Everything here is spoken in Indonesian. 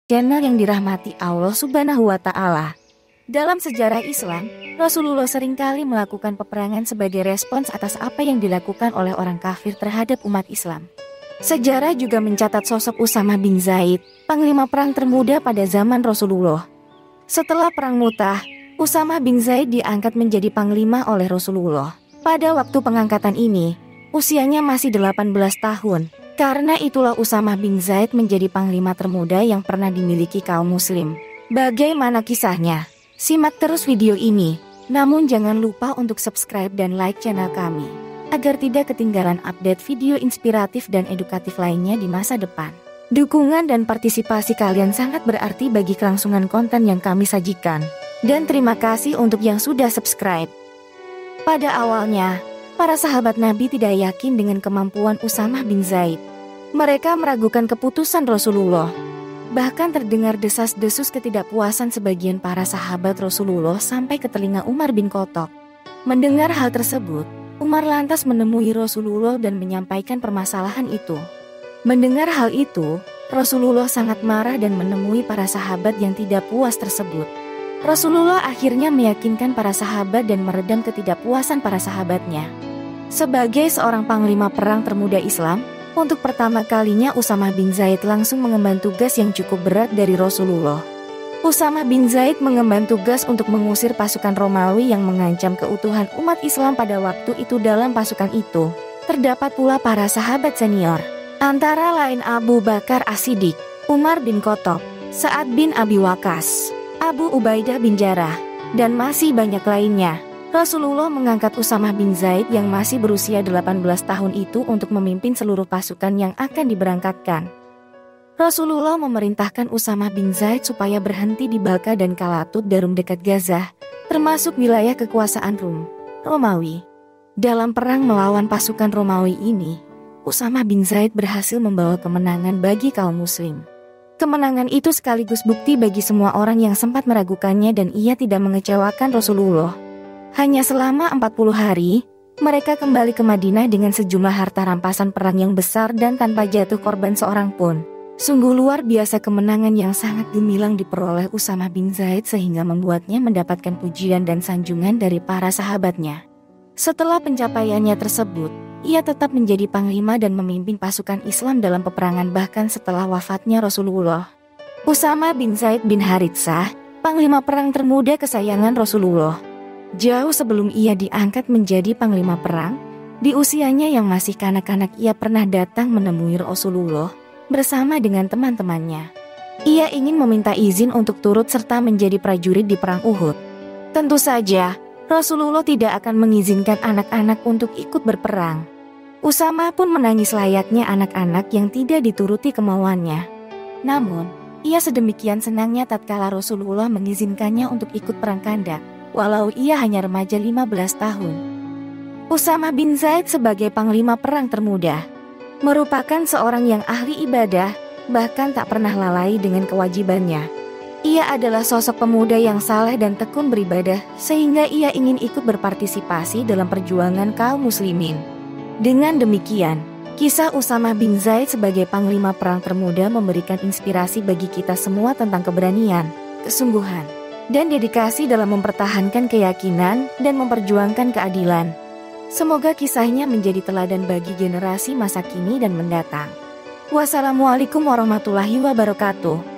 channel yang dirahmati Allah Subhanahu wa Ta'ala. Dalam sejarah Islam, Rasulullah seringkali melakukan peperangan sebagai respons atas apa yang dilakukan oleh orang kafir terhadap umat Islam. Sejarah juga mencatat sosok Usamah bin Zaid, panglima perang termuda pada zaman Rasulullah. Setelah perang Mu'tah, Usamah bin Zaid diangkat menjadi panglima oleh Rasulullah. Pada waktu pengangkatan ini, usianya masih 18 tahun. Karena itulah Usamah bin Zaid menjadi panglima termuda yang pernah dimiliki kaum muslim. Bagaimana kisahnya? Simak terus video ini. Namun jangan lupa untuk subscribe dan like channel kami, agar tidak ketinggalan update video inspiratif dan edukatif lainnya di masa depan. Dukungan dan partisipasi kalian sangat berarti bagi kelangsungan konten yang kami sajikan. Dan terima kasih untuk yang sudah subscribe. Pada awalnya, para sahabat Nabi tidak yakin dengan kemampuan Usamah bin Zaid. Mereka meragukan keputusan Rasulullah. Bahkan terdengar desas-desus ketidakpuasan sebagian para sahabat Rasulullah sampai ke telinga Umar bin Khattab. Mendengar hal tersebut, Umar lantas menemui Rasulullah dan menyampaikan permasalahan itu. Mendengar hal itu, Rasulullah sangat marah dan menemui para sahabat yang tidak puas tersebut. Rasulullah akhirnya meyakinkan para sahabat dan meredam ketidakpuasan para sahabatnya. Sebagai seorang panglima perang termuda Islam, untuk pertama kalinya Usamah bin Zaid langsung mengemban tugas yang cukup berat dari Rasulullah. Usamah bin Zaid mengemban tugas untuk mengusir pasukan Romawi yang mengancam keutuhan umat Islam pada waktu itu. Dalam pasukan itu, terdapat pula para sahabat senior, antara lain Abu Bakar As-Siddiq, Umar bin Khattab, Sa'ad bin Abi Waqqas, Abu Ubaidah bin Jarrah, dan masih banyak lainnya. Rasulullah mengangkat Usamah bin Zaid yang masih berusia 18 tahun itu untuk memimpin seluruh pasukan yang akan diberangkatkan. Rasulullah memerintahkan Usamah bin Zaid supaya berhenti di Balqa dan Kalatut Darum dekat Gaza, termasuk wilayah kekuasaan Romawi. Dalam perang melawan pasukan Romawi ini, Usamah bin Zaid berhasil membawa kemenangan bagi kaum muslim. Kemenangan itu sekaligus bukti bagi semua orang yang sempat meragukannya dan ia tidak mengecewakan Rasulullah. Hanya selama 40 hari, mereka kembali ke Madinah dengan sejumlah harta rampasan perang yang besar dan tanpa jatuh korban seorang pun. Sungguh luar biasa kemenangan yang sangat gemilang diperoleh Usamah bin Zaid sehingga membuatnya mendapatkan pujian dan sanjungan dari para sahabatnya. Setelah pencapaiannya tersebut, ia tetap menjadi panglima dan memimpin pasukan Islam dalam peperangan bahkan setelah wafatnya Rasulullah. Usamah bin Zaid bin Haritsah, panglima perang termuda kesayangan Rasulullah. Jauh sebelum ia diangkat menjadi panglima perang, di usianya yang masih kanak-kanak ia pernah datang menemui Rasulullah bersama dengan teman-temannya. Ia ingin meminta izin untuk turut serta menjadi prajurit di perang Uhud. Tentu saja, Rasulullah tidak akan mengizinkan anak-anak untuk ikut berperang. Usamah pun menangis layaknya anak-anak yang tidak dituruti kemauannya. Namun, ia sedemikian senangnya tatkala Rasulullah mengizinkannya untuk ikut perang Khandaq. Walau ia hanya remaja 15 tahun. Usamah bin Zaid sebagai panglima perang termuda merupakan seorang yang ahli ibadah, bahkan tak pernah lalai dengan kewajibannya. Ia adalah sosok pemuda yang saleh dan tekun beribadah, sehingga ia ingin ikut berpartisipasi dalam perjuangan kaum muslimin. Dengan demikian, kisah Usamah bin Zaid sebagai panglima perang termuda memberikan inspirasi bagi kita semua tentang keberanian, kesungguhan, dan dedikasi dalam mempertahankan keyakinan dan memperjuangkan keadilan. Semoga kisahnya menjadi teladan bagi generasi masa kini dan mendatang. Wassalamualaikum warahmatullahi wabarakatuh.